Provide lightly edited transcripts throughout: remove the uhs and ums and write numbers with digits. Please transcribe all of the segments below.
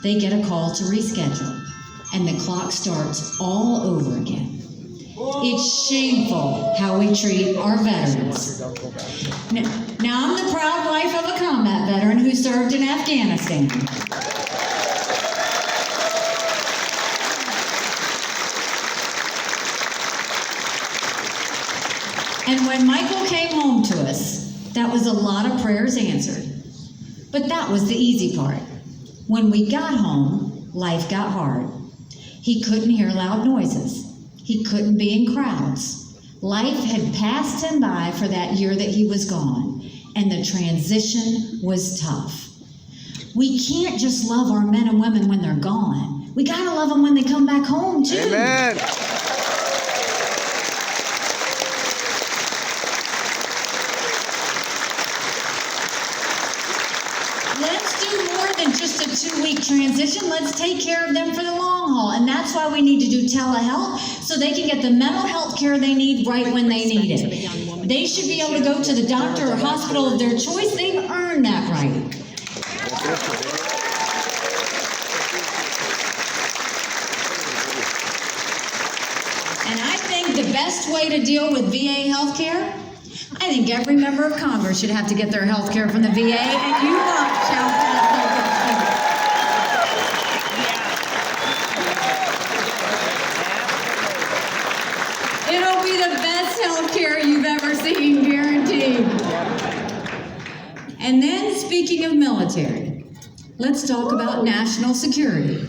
They get a call to reschedule, and the clock starts all over again. It's shameful how we treat our veterans. Now, I'm the proud wife of a combat veteran who served in Afghanistan. And when Michael came home to us, that was a lot of prayers answered. But that was the easy part. When we got home, life got hard. He couldn't hear loud noises. He couldn't be in crowds. Life had passed him by for that year that he was gone, and the transition was tough. We can't just love our men and women when they're gone. We gotta love them when they come back home, too. Amen. Let's do more than just a 2-week transition. Let's take care of them for the long haul. And that's why we need to do telehealth, so they can get the mental health care they need right when they need it. They should be able to go to the doctor or hospital of their choice. They've earned that right. And I think the best way to deal with VA health care, I think every member of Congress should have to get their health care from the VA, and you watch how fast they'll get. It'll be the best health care you've ever seen, guaranteed. And then, speaking of military, let's talk about national security.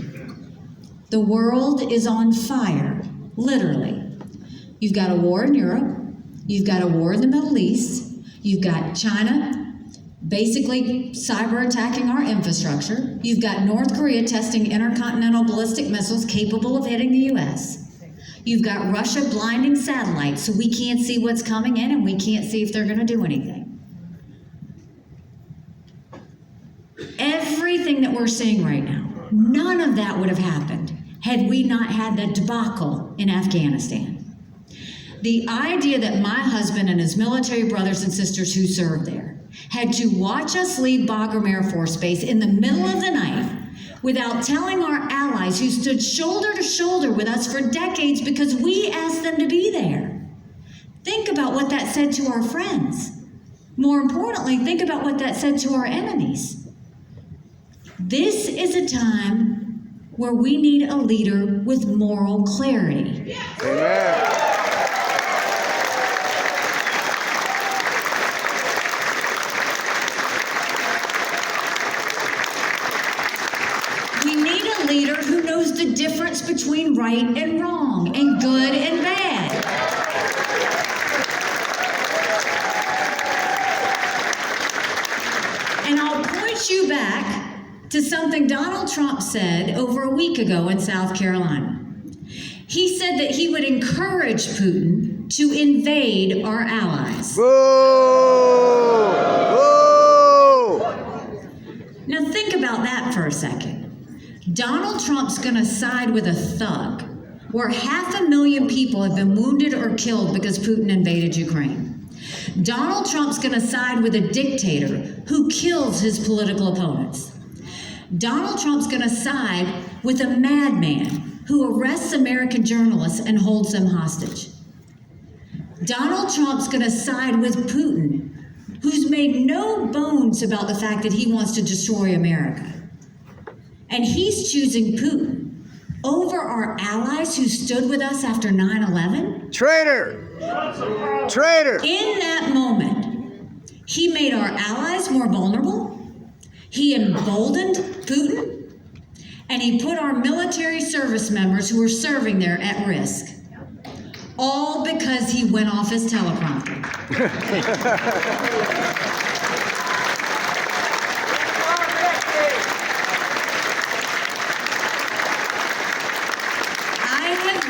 The world is on fire, literally. You've got a war in Europe. You've got a war in the Middle East. You've got China basically cyber attacking our infrastructure. You've got North Korea testing intercontinental ballistic missiles capable of hitting the U.S. You've got Russia blinding satellites so we can't see what's coming in, and we can't see if they're going to do anything. Everything that we're seeing right now, none of that would have happened had we not had that debacle in Afghanistan. The idea that my husband and his military brothers and sisters who served there had to watch us leave Bagram Air Force Base in the middle of the night without telling our allies who stood shoulder to shoulder with us for decades because we asked them to be there. Think about what that said to our friends. More importantly, think about what that said to our enemies. This is a time where we need a leader with moral clarity. Amen. We need a leader who knows the difference between right and wrong, and good and bad. And I'll point you back to something Donald Trump said over a week ago in South Carolina. He said that he would encourage Putin to invade our allies. Whoa! Whoa! Now think about that for a second. Donald Trump's going to side with a thug where 500,000 people have been wounded or killed because Putin invaded Ukraine. Donald Trump's going to side with a dictator who kills his political opponents. Donald Trump's going to side with a madman who arrests American journalists and holds them hostage. Donald Trump's going to side with Putin, who's made no bones about the fact that he wants to destroy America. And he's choosing Putin over our allies who stood with us after 9/11. Traitor! Traitor! In that moment, he made our allies more vulnerable. He emboldened Putin, and he put our military service members who were serving there at risk. All because he went off his teleprompter.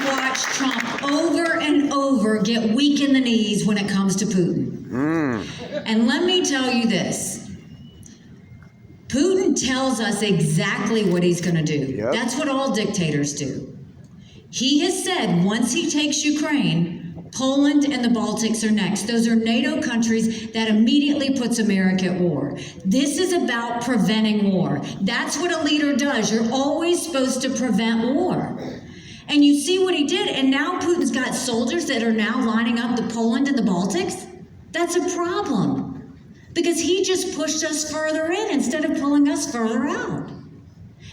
Watch Trump over and over get weak in the knees when it comes to Putin. And let me tell you this. Putin tells us exactly what he's going to do. Yep. That's what all dictators do. He has said once he takes Ukraine, Poland and the Baltics are next. Those are NATO countries that immediately puts America at war. This is about preventing war. That's what a leader does. You're always supposed to prevent war. And you see what he did, and now Putin's got soldiers that are now lining up to Poland and the Baltics. That's a problem, because he just pushed us further in instead of pulling us further out.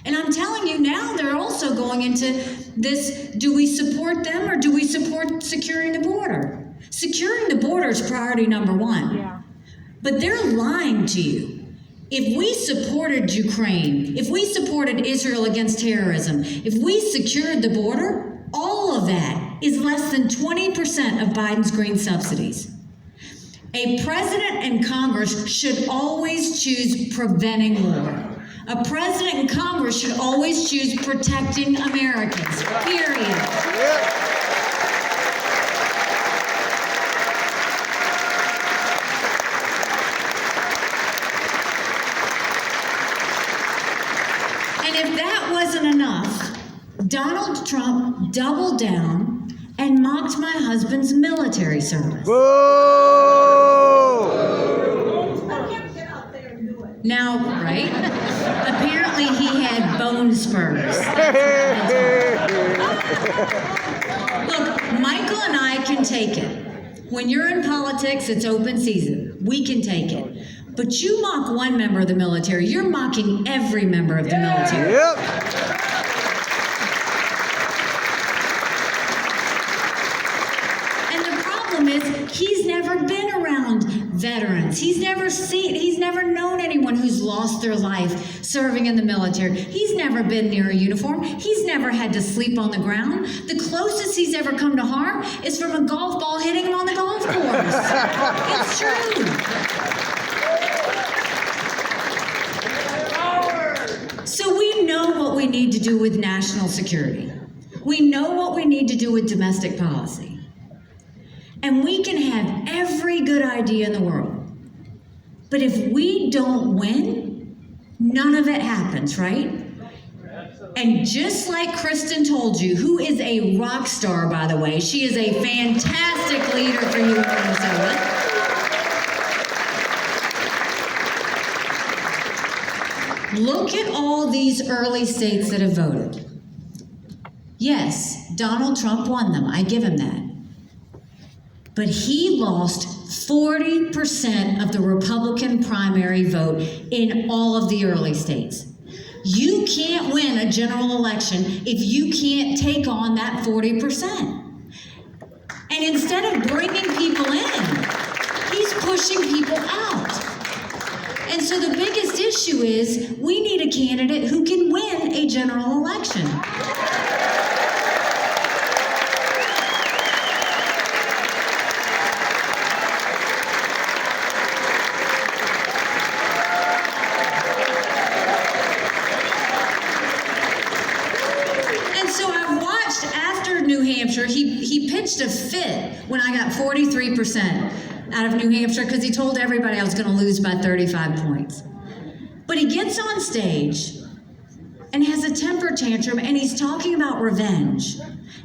And I'm telling you now, they're also going into this, do we support them or do we support securing the border? Securing the border is priority number one. Yeah. But they're lying to you. If we supported Ukraine, if we supported Israel against terrorism, if we secured the border, all of that is less than 20% of Biden's green subsidies. A president and Congress should always choose preventing war. A president and Congress should always choose protecting Americans, period. Yeah. And if that wasn't enough, Donald Trump doubled down and mocked my husband's military service. Whoa! Now, right? Apparently he had bone spurs. Look, Michael and I can take it. When you're in politics, it's open season. We can take it. But you mock one member of the military, you're mocking every member of the military. Yep. He's never been around veterans. He's never known anyone who's lost their life serving in the military. He's never been near a uniform. He's never had to sleep on the ground. The closest he's ever come to harm is from a golf ball hitting him on the golf course. It's true. So we know what we need to do with national security. We know what we need to do with domestic policy. And we can have every good idea in the world. But if we don't win, none of it happens, right? And just like Kristen told you, who is a rock star, by the way, she is a fantastic leader for you in Minnesota. Look at all these early states that have voted. Yes, Donald Trump won them. I give him that. But he lost 40% of the Republican primary vote in all of the early states. You can't win a general election if you can't take on that 40%. And instead of bringing people in, he's pushing people out. And so the biggest issue is we need a candidate who can win a general election. He pitched a fit when I got 43% out of New Hampshire because he told everybody I was going to lose by 35 points. But he gets on stage and has a temper tantrum and he's talking about revenge.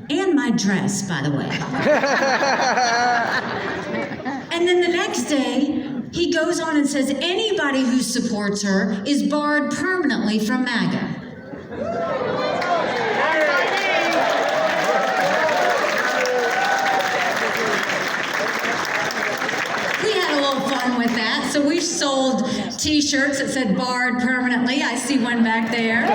And my dress, by the way. And then the next day, he goes on and says anybody who supports her is barred permanently from MAGA. With that, so we sold t-shirts that said barred permanently. I see one back there.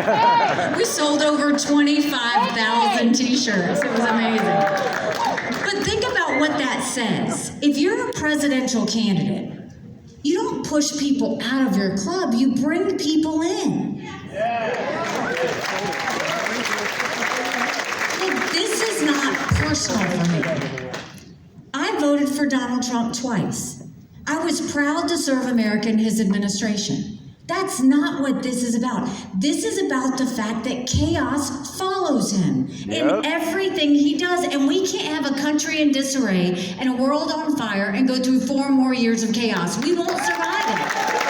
We sold over 25,000 t-shirts. It was amazing. But think about what that says. If you're a presidential candidate, you don't push people out of your club, you bring people in. Look, this is not personal for me. I voted for Donald Trump twice. I was proud to serve America in his administration. That's not what this is about. This is about the fact that chaos follows him in everything he does. And we can't have a country in disarray and a world on fire and go through 4 more years of chaos. We won't survive it.